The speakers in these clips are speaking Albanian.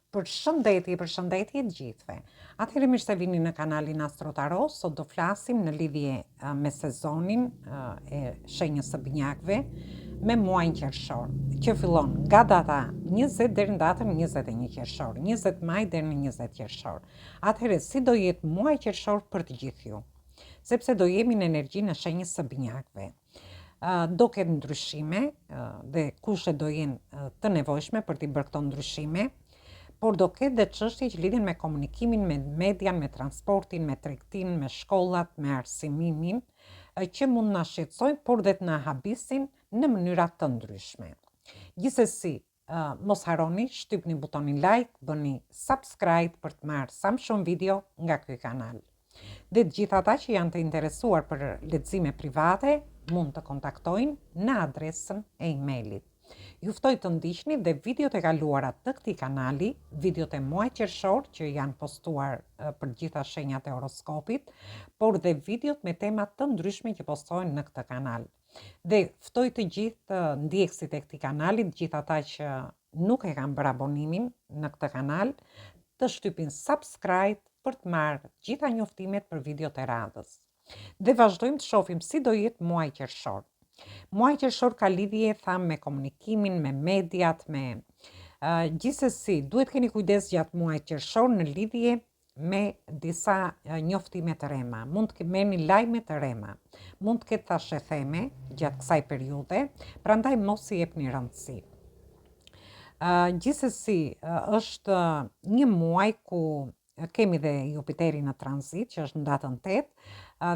Përshëndetje të gjithëve. Atëherë mirë se vini në kanalin Astro Tarot. Sot do flasim në lidhje me sezonin e shenjës së binjakëve me muajin qershor, që fillon nga data 20 deri në datën 21 qershor, 20 maj deri në 20 qershor. Atëherë si do jetë muaji qershor për të gjithë ju? Sepse do jemi në energjinë e shenjës së binjakëve. Do ketë ndryshime dhe kushtet do jenë të nevojshme për t'i bërë këto ndryshime. Por do ketë dhe çështje që lidhen me komunikimin, me median, me transportin, me tregtinë, me shkollat, me arsimimin, që mund na shqetësojnë, por dhe të na habisin në mënyra të ndryshme. Gjithsesi, mos harroni, shtypni butonin like, bëni subscribe për të marrë sa më shumë video nga ky kanal. Dhe të gjithë ata që janë të interesuar për lexime private, mund të kontaktojnë në adresën e emailit. Ju ftoj të ndiqni dhe videot e kaluara të këtij kanali, videot e muajit qershor që janë postuar për gjitha shenjat e horoskopit, por dhe videot me tema të ndryshme që postohen në këtë kanal. Dhe ftoj të gjithë ndjekësit e këtij kanali, të gjithë ata që nuk e kanë bërë abonimin në këtë kanal, të shtypin subscribe për të marrë gjitha njoftimet për videot e radhës. Dhe vazhdojmë të shohim si do jetë muaji qershor. Muaji qershor ka lidhje me komunikimin, me mediat, me gjithsesi duhet keni kujdes gjatë muajit qershor në lidhje me disa njoftime të rema. Mund të merrni lajme të rema. Mund të ketë thashë theme gjatë kësaj periudhe, prandaj mos i jepni rëndësi. Gjithsesi është një muaj ku kemi dhe Jupiterin në tranzit, që është në datën 8,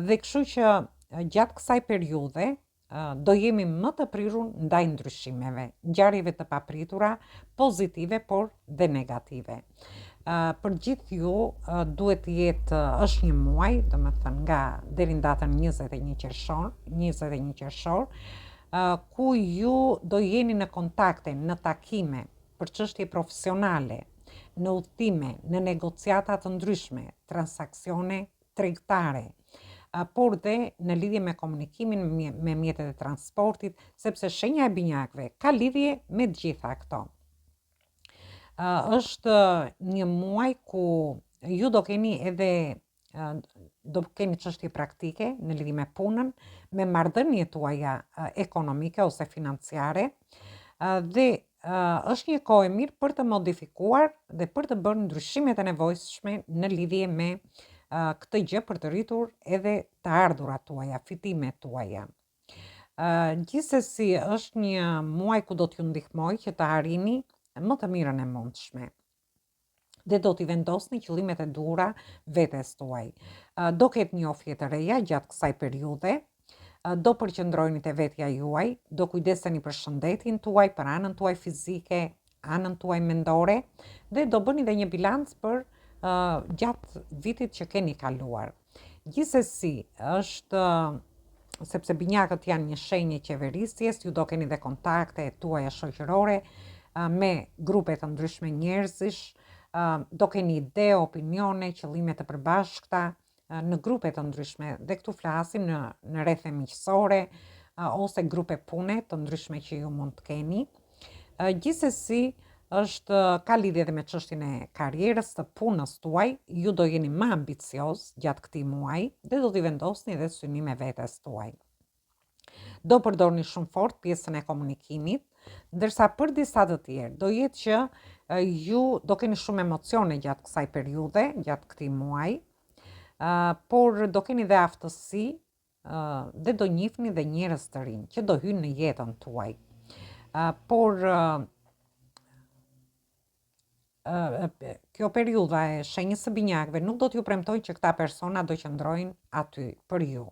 dhe kështu që gjatë kësaj periudhe do jemi më të prirur ndaj ndryshimeve, ngjarjeve të papritura, pozitive por dhe negative. Për gjithë ju duhet të jetë është një muaj, domethënë nga deri në datën 21 qershor, ku ju do jeni në kontakte, në takime për çështje profesionale, në udhëtime, në negociata të ndryshme, transaksione tregtare, por dhe në lidhje me komunikimin me mjetet e transportit, sepse shenja e binjakëve ka lidhje me të gjitha këto. Është një muaj ku ju do keni çështje praktike në lidhje me punën, me marrëdhëniet tuaja ekonomike ose financiare, dhe është një kohë e mirë për të modifikuar dhe për të bërë ndryshimet e nevojshme në lidhje me këtë gjë për të rritur edhe të ardhurat tuaja, fitimet tuaja. Gjithsesi është një muaj ku do t'ju ndihmoj që të arrini më të mirën e mundshme. Dhe do t'i vendosni qëllimet e duhura vetes tuaj. Do ketë njofje të reja gjatë kësaj periudhe, do përqendroheni te vetja juaj, do kujdeseni për shëndetin tuaj, për anën tuaj fizike, anën tuaj mendore, dhe do bëni dhe një bilanc për gjatë vitit që keni kaluar. Gjithsesi është, sepse binjakët janë një shenjë qeverisjes, ju do keni dhe kontakte tuaja shoqërore me grupe të ndryshme njerëzish, do keni ide, opinione, qëllime të përbashkëta në grupe të ndryshme, dhe këtu flasim në rrethe miqësore ose grupe pune të ndryshme që ju mund të keni. Gjithsesi ka lidhje dhe me çështjen e karrierës, të punës tuaj, ju do jeni më ambicioz gjatë këtij muaji dhe do t'i vendosni edhe synime vetes tuaj. Do përdorni shumë fort pjesën e komunikimit, ndërsa për disa të tjerë do jetë që ju do keni shumë emocione gjatë kësaj periudhe, gjatë këtij muaji, por do keni dhe aftësi dhe do njihni dhe njerëz të rinj që do hyjnë në jetën tuaj. Por kjo periudha e shenjës së binjakëve nuk do t'ju premtojë që këta persona do qëndrojnë aty për ju.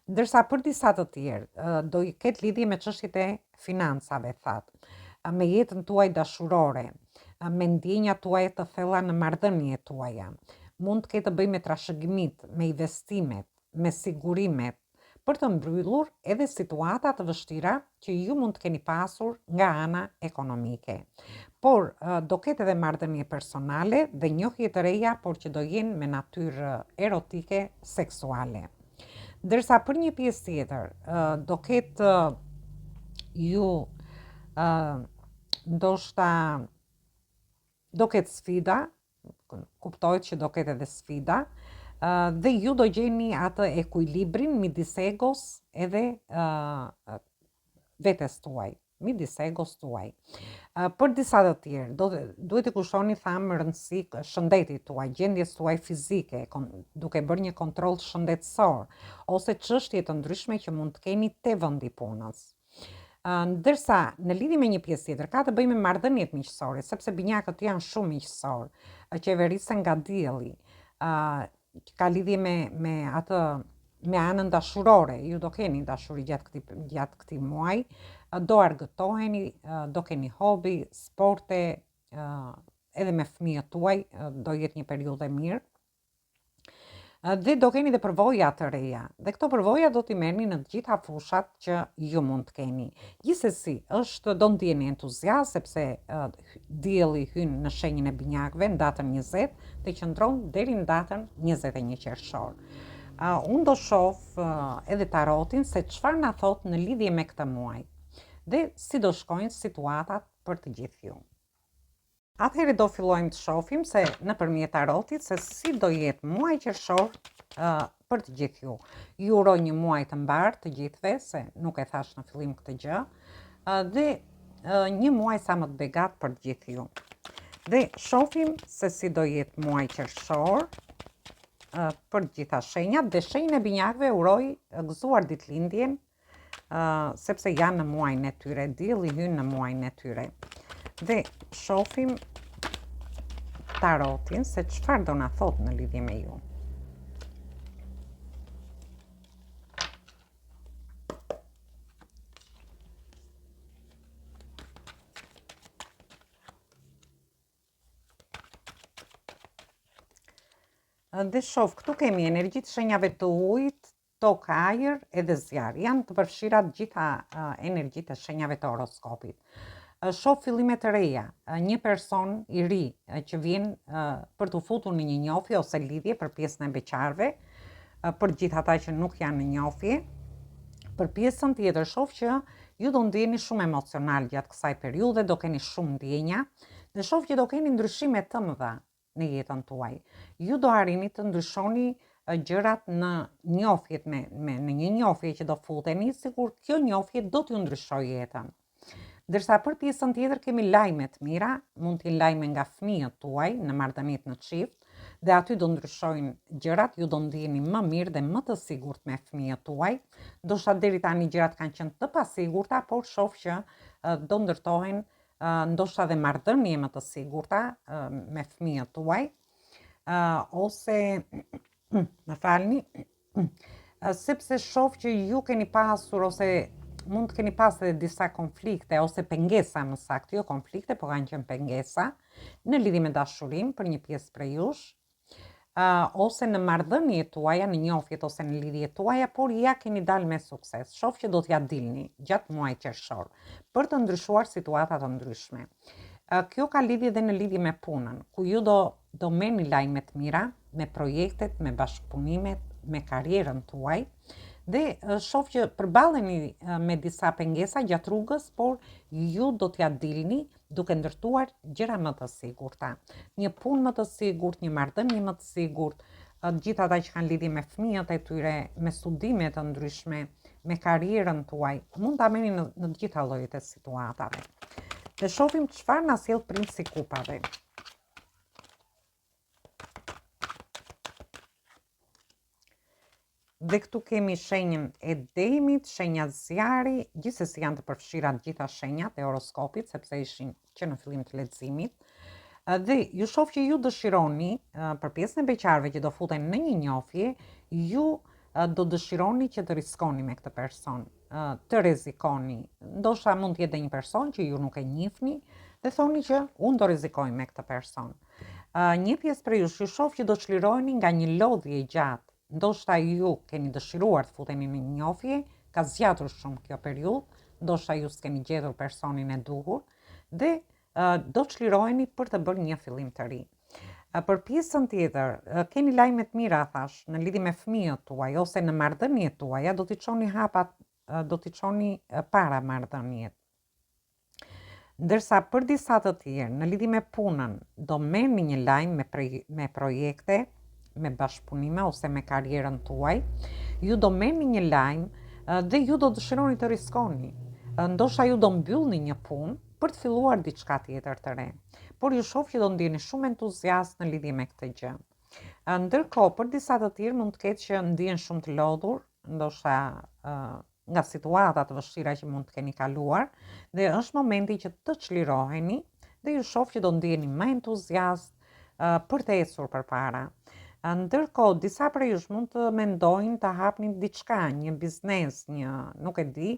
Ndërsa për disa të tjerë do ketë lidhje me çështjet e financave, me jetën tuaj dashurore, me ndjenjat tuaja të thella në marrëdhëniet tuaja. Mund të ketë të bëjë me trashëgimit, me investimet, me sigurimet, për të mbyllur edhe situata të vështira që ju mund të keni pasur nga ana ekonomike. Por do ketë edhe marrëdhënie personale dhe njohje të reja, por që do jenë me natyrë erotike, seksuale. Ndërsa për një pjesë tjetër, do ketë ju ndoshta do ketë sfida, kuptohet që do ketë edhe sfida, dhe ju do gjeni atë ekuilibrin midis egos edhe vetes tuaj, midis egos tuaj. Për disa të tjerë, duhet të kushoni thamë rëndësi shëndetit tuaj, gjendjes tuaj fizike, duke bërë një kontroll shëndetësor, ose çështje të ndryshme që mund të keni te vendi punës. Ndërsa në lidhje me një pjesë tjetër ka të bëjë me marrëdhëniet miqësore, sepse binjakët janë shumë miqësor, qeverisen nga dielli, ka lidhje me atë me anën dashurore, ju do keni dashuri gjatë këtij muaji, do argëtoheni, do keni hobi, sporte, edhe me fëmijët tuaj, do jetë një periudhë e mirë. Dhe do keni dhe përvoja të reja, dhe këto përvoja do t'i merrni në të gjitha fushat që ju mund të keni. Gjithsesi, do ndjeni entuziazëm sepse dielli hyn në shenjën e binjakëve në datën 20 dhe qëndron deri në datën 21 qershor. Unë do shoh edhe tarotin se çfarë na thot në lidhje me këtë muaj dhe si do shkojnë situatat për të gjithë ju. Atëherë do fillojmë të shohim se nëpërmjet tarotit se si do jetë muaji qershor për të gjithë ju. Ju uroj një muaj të mbar të gjithëve, se nuk e thash në fillim këtë gjë, dhe një muaj sa më të begat për të gjithë ju. Dhe shohim se si do jetë muaji qershor për të gjitha shenjat, dhe shenjën e binjakëve uroj gëzuar ditëlindjen, sepse janë në muajin e tyre, dielli hyn në muajin e tyre. Dhe shohim tarotin se çfarë do na thot në lidhje me ju. Dhe shoh, këtu kemi energjitë shenjave të ujit, tokë, ajër edhe zjarr. Janë të përfshira të gjitha energjitë e shenjave të horoskopit. Shoh fillime të reja, një person i ri që vjen për të futur në një njohje ose lidhje për pjesën e beqarëve, për gjithë ata që nuk janë në njohje. Për pjesën tjetër shoh që ju do ndjeni shumë emocional gjatë kësaj periudhe, do keni shumë ndjenja dhe shoh që do keni ndryshime të mëdha në jetën tuaj. Ju do arrini të ndryshoni gjërat në njohjet në një njohje që do futeni, sikur kjo njohje do t'ju ndryshojë jetën. Ndërsa për pjesën tjetër kemi lajme të mira, mund t'jenë lajme nga fëmijët tuaj në marrëdhëniet në çift, dhe aty do ndryshojnë gjërat, ju do ndjeni më mirë dhe më të sigurt me fëmijët tuaj. Ndoshta deri tani gjërat kanë qenë të pasigurta, por shoh që do ndërtohen ndoshta dhe marrëdhënie më të sigurta me fëmijët tuaj, ose më falni, sepse shoh që ju keni pasur ose mund të keni pas edhe disa konflikte ose pengesa më saktë, jo konflikte, po kanë qenë pengesa në lidhje me dashurinë për një pjesë prej jush, ose në marrëdhëniet tuaja, në njohjet ose në lidhjet tuaja, por ja keni dalë me sukses. Shoh që do t'ja dilni gjatë muajit qershor për të ndryshuar situata të ndryshme. Kjo ka lidhje dhe në lidhje me punën, ku ju do merrni lajme të mira me projektet, me bashkëpunimet, me karrierën tuaj. Dhe shoh që përballeni me disa pengesa gjatë rrugës, por ju do t'ja dilni duke ndërtuar gjëra më të sigurta. Një punë më të sigurt, një marrëdhënie më të sigurt, gjithë ata që kanë lidhje me fëmijët e tyre, me studime të ndryshme, me karrierën tuaj, mund ta merrni në të gjitha llojet e situatave. Dhe shohim çfarë na sjell Princi i Kupave. Dhe këtu kemi shenjën e Demit, shenja zjarri, gjithsesi janë të përfshira të gjitha shenjat e horoskopit, sepse ishin që në fillim të leximit. Dhe ju shoh që ju dëshironi, për pjesën e beqarëve që do futen në një njohje, ju do dëshironi që të riskoni me këtë person, të rrezikoni. Ndoshta mund të jetë një person që ju nuk e njihni dhe thoni që unë do rrezikoj me këtë person. Një pjesë prej jush ju shoh që do çliroheni nga një lodhje e gjatë. Ndoshta ju keni dëshiruar të futeni në një njohje, ka zgjatur shumë kjo periudhë, ndoshta ju s'keni gjetur personin e duhur dhe do çliroheni për të bërë një fillim të ri. Për pjesën tjetër, keni lajme të mira, thash, në lidhje me fëmijët tuaj ose në marrëdhëniet tuaja, do t'i çoni hapat, do t'i çoni para marrëdhëniet. Ndërsa për disa të tjerë, në lidhje me punën, do merrni një lajm me projekte, me bashkëpunime ose me karrierën tuaj, ju do merrni një lajm dhe ju do dëshironi të riskoni. Ndoshta ju do mbyllni një punë për të filluar diçka tjetër të re. Por ju shoh që do ndjeni shumë entuziast në lidhje me këtë gjë. Ndërkohë, për disa të tjerë mund të ketë që ndihen shumë të lodhur, ndoshta nga situata të vështira që mund të keni kaluar, dhe është momenti që të çliroheni dhe ju shoh që do ndjeni më entuziast për të ecur përpara. Ndërkohë, disa prej jush mund të mendojnë të hapnin diçka, një biznes, nuk e di,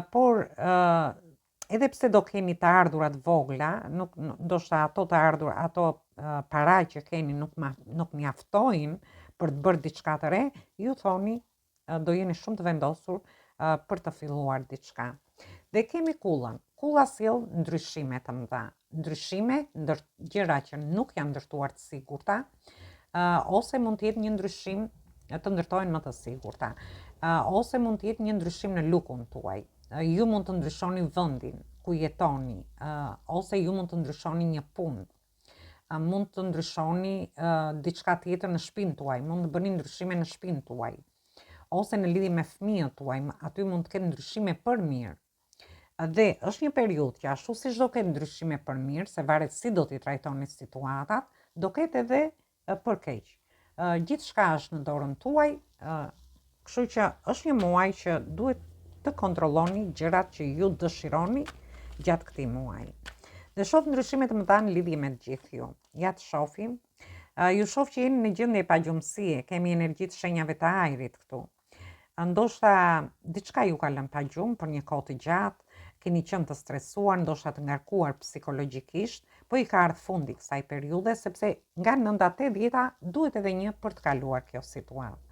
por edhe pse do keni të ardhurat vogla, ndoshta ato para që keni nuk mjaftojnë për të bërë diçka të re, ju thoni do jeni shumë të vendosur për të filluar diçka. Dhe kemi kullën. Kulla sjell ndryshime të mëdha. Ndryshime ndër gjëra që nuk janë ndërtuar të sigurta, ose mund të jetë një ndryshim të ndërtohen më të sigurta, ose mund të jetë një ndryshim në lukun tuaj. Ju mund të ndryshoni vendin ku jetoni, ose ju mund të ndryshoni një punë. Mund të ndryshoni diçka tjetër në shtëpinë tuaj, mund të bëni ndryshime në shtëpinë tuaj, ose në lidhje me fëmijët tuaj, aty mund të ketë ndryshime për mirë. Dhe është një periudhë që ashtu siç do ketë ndryshime për mirë, se varet si do t'i trajtoni situatat, do ketë edhe për keq. Gjithçka është në dorën tuaj, kështu që është një muaj që duhet të kontrolloni gjërat që ju dëshironi gjatë këtij muaji. Dhe shoh ndryshime të mëdha në lidhje me të gjithë ju. Ja të shohim. Ju shoh që jeni në gjendje pagjumësie, kemi energji të shenjave të ajrit këtu. Ndoshta diçka ju ka lënë pa gjumë për një kohë të gjatë, keni qenë të stresuar, ndoshta të ngarkuar psikologjikisht, po i ka ardhur fundi kësaj periudhe sepse nga 9-10 duhet edhe një për të kaluar kjo situatë.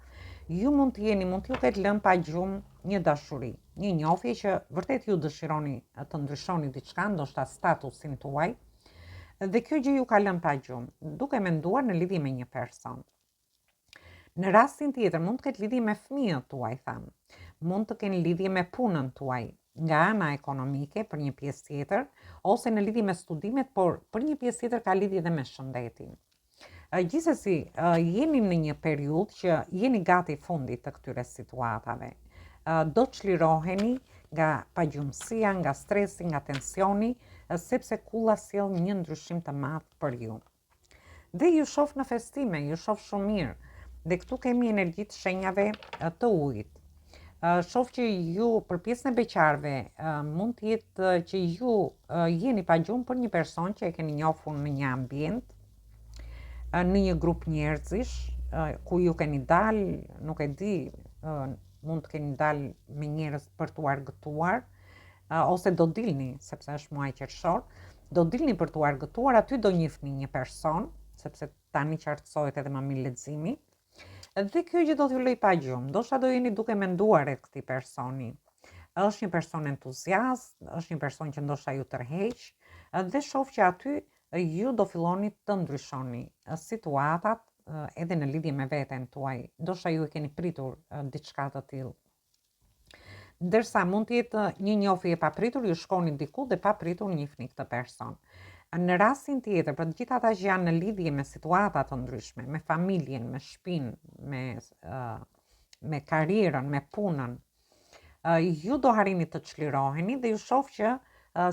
Ju mund t'ju ketë lënë pa gjumë një dashuri, një njohje që vërtet ju dëshironi të ndryshoni diçka, ndoshta statusin tuaj, dhe kjo gjë ju ka lënë pa gjumë, duke menduar në lidhje me një person. Në rastin tjetër mund të ketë lidhje me fëmijët tuaj, thamë. Mund të kenë lidhje me punën tuaj, nga ana ekonomike për një pjesë tjetër, ose në lidhje me studimet, por për një pjesë tjetër ka lidhje edhe me shëndetin. Gjithsesi, jeni në një periudhë që jeni gati fundit të këtyre situatave. Do çliroheni nga pagjumësia, nga stresi, nga tensioni, sepse kulla sjell një ndryshim të madh për ju. Dhe ju shoh në festime, ju shoh shumë mirë. Dhe këtu kemi energji të shenjave të ujit. Shoh që ju për pjesën e beqarëve mund të jetë që ju jeni pa gjumë për një person që e keni njohur në një ambient, në një grup njerëzish, ku ju keni dalë, nuk e di, mund të keni dalë me njerëz për t'u argëtuar, ose do dilni, sepse është muaj qershor, do dilni për t'u argëtuar, aty do njihni një person, sepse tani qartësohet edhe më mirë leximi. Dhe kjo gjë do t'ju lëj pa gjumë, ndoshta do jeni duke menduar rreth këtij personi. Është një person entuziast, është një person që ndoshta ju tërheq, dhe shoh që aty ju do filloni të ndryshoni situatat edhe në lidhje me veten tuaj. Ndoshta ju e keni pritur diçka të tillë. Ndërsa mund të jetë një njohje e papritur, ju shkoni diku dhe papritur njihni këtë person. Në rastin tjetër, për të gjithë ata që janë në lidhje me situata të ndryshme, me familjen, me shtëpinë, me karrierën, me punën, ju do harrini të çliroheni dhe ju shoh që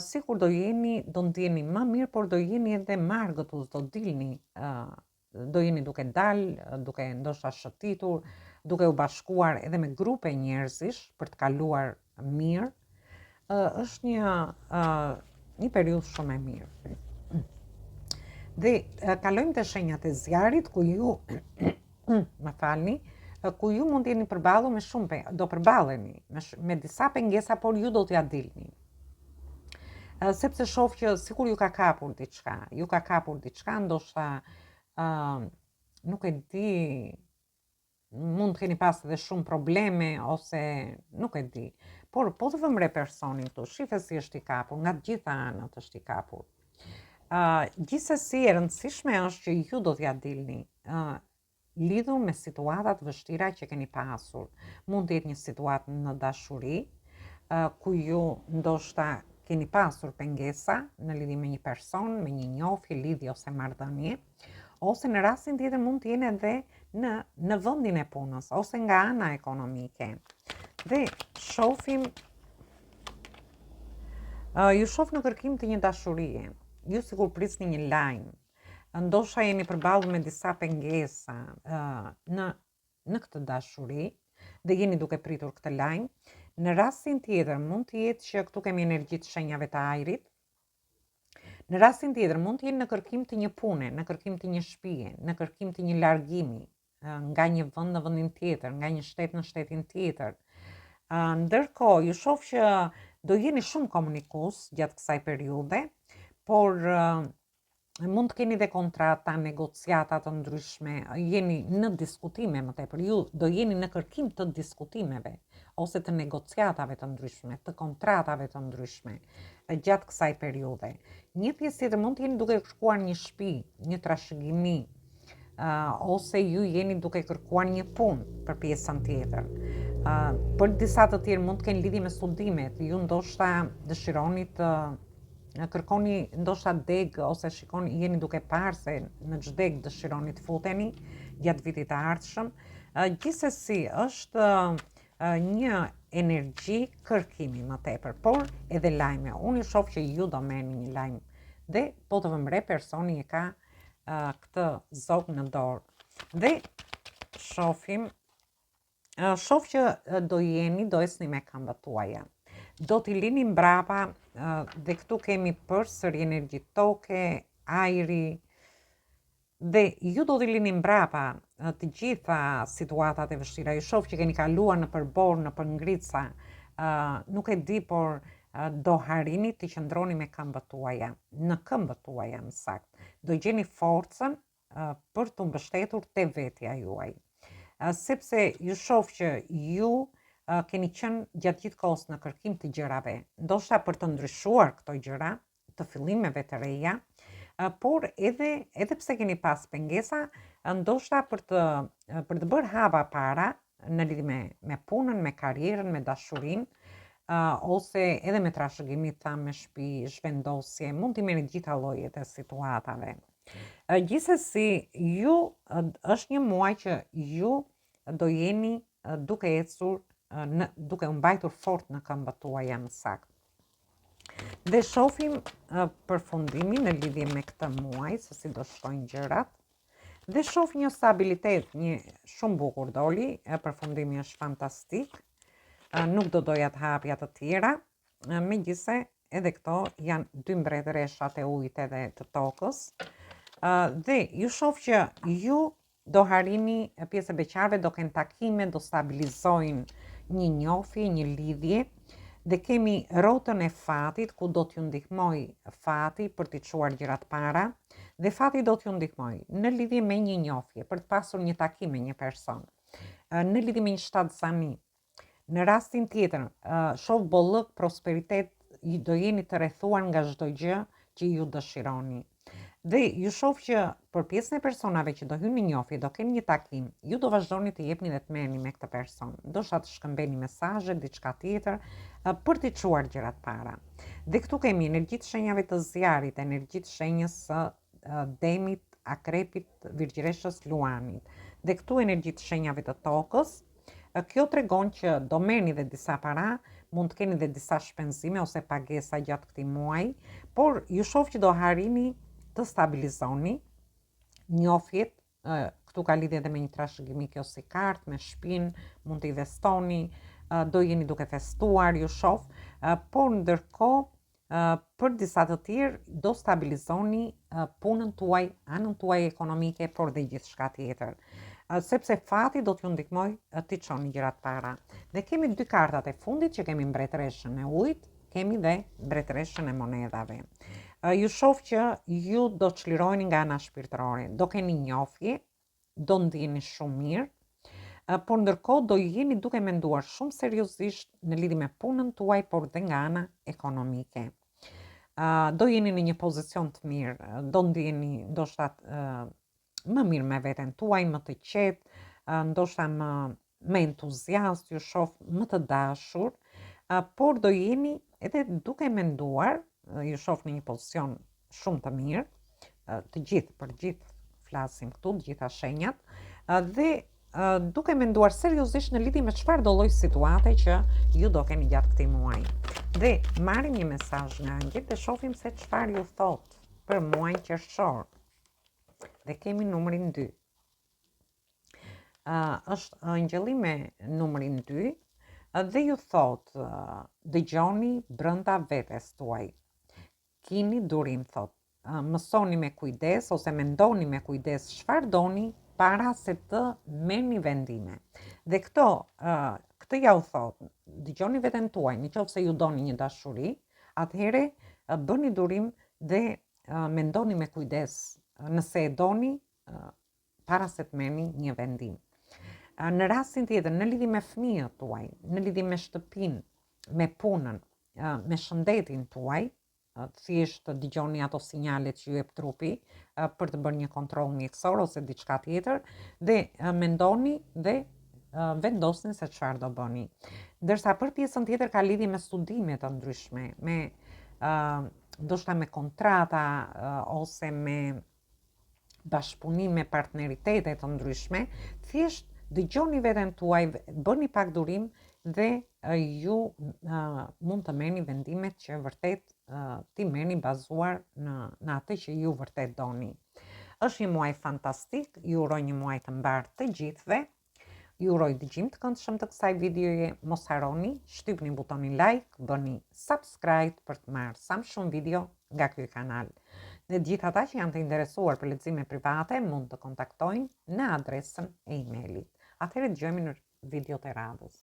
sikur do ndjeni më mirë, por do jeni edhe më argëtues, do dilni, do jeni duke dalë, duke ndoshta shëtitur, duke u bashkuar edhe me grupe njerëzish për të kaluar mirë. Është një periudhë shumë e mirë. Dhe kalojmë të shenjat e zjarit, ku ju, ku ju mund jeni përballur me do përballeni me disa pengesa, por ju do t'ja dilni. Sepse shoh që sikur ju ka kapur diçka, ndoshta nuk e di, mund të keni pas edhe shumë probleme, ose nuk e di. Por po të vëmre personin këtu, shife si është i kapur, nga të gjitha anët është i kapur. Gjithsesi e rëndësishme është që ju do t'ja dilni, lidhur me situatat vështira që keni pasur. Mund të jetë një situatë në dashuri, ku ju ndoshta keni pasur pengesa në lidhje me një person, me një njohje, lidhje ose marrëdhënie, ose në rastin tjetër mund të jenë edhe në vendin e punës ose nga ana ekonomike. Dhe shohim ju shoh në kërkim të një dashurie. Ju sikur prisni një lajm. Ndoshta jeni përballur me disa pengesa në këtë dashuri dhe jeni duke pritur këtë lajm. Në rastin tjetër mund të jetë që këtu kemi energji të shenjave të ajrit. Në rastin tjetër mund të jenë në kërkim të një pune, në kërkim të një shtëpie, në kërkim të një largimi nga një vend në vendin tjetër, nga një shtet në shtetin tjetër. Ndërkohë, ju shoh që do jeni shumë komunikues gjatë kësaj periudhe, por mund të keni dhe kontrata, negociata të ndryshme, jeni në diskutime më tepër, ju do jeni në kërkim të diskutimeve ose të negociatave të ndryshme, të kontratave të ndryshme gjatë kësaj periudhe. Një pjesë tjetër mund të jeni duke kërkuar një shtëpi, një trashëgimi, ose ju jeni duke kërkuar një punë për pjesën tjetër. Për disa të tjerë mund të kenë lidhje me studimet, ju ndoshta dëshironi të kërkoni ndoshta deg ose shikoni jeni duke parë se në çdo deg dëshironi të futeni gjatë vitit të ardhshëm. Gjithsesi është një energji kërkimi më tepër, por edhe lajme. Unë e shoh që ju do merrni një lajm dhe po të vëmre personi e ka këtë zog në dorë. Dhe shoh që do esni me këmbët tuaja. Do t'i lini mbrapa dhe këtu kemi përsëri energji toke, ajri, dhe ju do t'i lini mbrapa të gjitha situatat e vështira. Ju shoh që keni kaluar në përbor, në përngrica, nuk e di, por do harini të qëndroni me këmbët tuaja, në këmbët tuaja më saktë. Do gjeni forcën për të mbështetur te vetja juaj. Sepse ju shoh që ju keni qenë gjatë gjithë kohës në kërkim të gjërave, ndoshta për të ndryshuar këto gjëra, të fillimeve të reja, por edhe pse keni pas pengesa, ndoshta për të bërë hapa para në lidhje me punën, me karrierën, me dashurinë, ose edhe me trashëgimi, me shtëpi, zhvendosje, mund t'i merrni gjitha llojet e situatave. Gjithsesi, është një muaj që ju do jeni duke ecur, duke u mbajtur fort në këmbët tuaja më saktë. Dhe shohim përfundimin në lidhje me këtë muaj, se si do shkojnë gjërat. Dhe shoh një stabilitet, një shumë bukur doli, përfundimi është fantastik. Nuk do doja të hapja të tjera, megjithse edhe këto janë dy mbretëreshat e ujit edhe të tokës. Dhe ju shoh që ju do harini pjesë e beqarve, do kenë takime, do stabilizojnë një njohje, një lidhje, dhe kemi rrotën e fatit ku do t'ju ndihmoj fati për t'i çuar gjërat para, dhe fati do t'ju ndihmoj në lidhje me një njohje, për të pasur një takim me një person, në lidhje me një shtatzani. Në rastin tjetër, shoh bollëk, prosperitet, do jeni të rrethuar nga çdo gjë që ju dëshironi. Dhe ju shoh që për pjesën e personave që do hynë në njohje, do keni një takim, ju do vazhdoni të jepni dhe të merrni me këtë person. Ndoshta të shkëmbeni mesazhe, diçka tjetër, për t'i çuar gjërat para. Dhe këtu kemi energji të shenjave të zjarit, energji të shenjës së Demit, Akrepit, Virgjireshës, Luanit. Dhe këtu energji të shenjave të tokës. Kjo tregon që do merrni dhe disa para, mund të keni dhe disa shpenzime ose pagesa gjatë këtij muaji, por ju shoh që do harini të stabilizoni njohjet, këtu ka lidhje edhe me një trashëgimi kjo si kartë, me shtëpinë, mund të investoni, do jeni duke festuar, ju shoh, por ndërkohë për disa të tjerë do stabilizoni punën tuaj, anën tuaj ekonomike, por dhe gjithçka tjetër. Sepse fati do t'ju ndihmoj t'i çoni gjërat para. Dhe kemi dy kartat e fundit që kemi mbretëreshën e ujit, kemi dhe mbretëreshën e monedhave. Ju shoh që ju do çliroheni nga ana shpirtërore, do keni njohje, do ndiheni shumë mirë, por ndërkohë do jeni duke menduar shumë seriozisht në lidhje me punën tuaj, por dhe nga ana ekonomike. Do jeni në një pozicion të mirë, do ndiheni ndoshta më mirë me veten tuaj, më të qetë, ndoshta më entuziast, ju shoh më të dashur, por do jeni edhe duke menduar, ju shoh në një pozicion shumë të mirë, të gjithë, për gjithë flasim këtu, të gjitha shenjat, dhe duke menduar seriozisht në lidhje me çfarë do lloj situate që ju do keni gjatë këtij muaji. Dhe marrim një mesazh nga angjet dhe shohim se çfarë ju thot për muajin qershor. Dhe kemi numrin 2. Është angjëlli me numrin 2 dhe ju thot dëgjoni brenda vetes tuaj. Kini durim, thot. Mësoni me kujdes ose mendoni me kujdes çfarë doni para se të merrni vendime. Dhe këtë ja u thot, dëgjoni veten tuaj, nëse ju doni një dashuri, atëherë bëni durim dhe mendoni me kujdes nëse e doni para se të merrni një vendim. Në rastin tjetër, në lidhje me fëmijët tuaj, në lidhje me shtëpinë, me punën, me shëndetin tuaj, thjesht dëgjoni ato sinjalet që ju jep trupi për të bërë një kontroll mjekësor ose diçka tjetër dhe mendoni dhe vendosni se çfarë do bëni. Ndërsa për pjesën tjetër ka lidhje me studime të ndryshme, me ndoshta me kontrata ose me bashkëpunime, partneritete të ndryshme, thjesht dëgjoni veten tuaj, bëni pak durim dhe ju mund të merrni vendimet që vërtet ti merrni bazuar në atë që ju vërtet doni. Është një muaj fantastik, ju uroj një muaj të mbar të gjithëve. Ju uroj dëgjim të këndshëm të kësaj videoje. Mos harroni, shtypni butonin like, bëni subscribe për të marrë sa më shumë video nga ky kanal. Dhe gjithë ata që janë të interesuar për lexime private mund të kontaktojnë në adresën e emailit. Atëherë dëgjojmë në videot e radhës.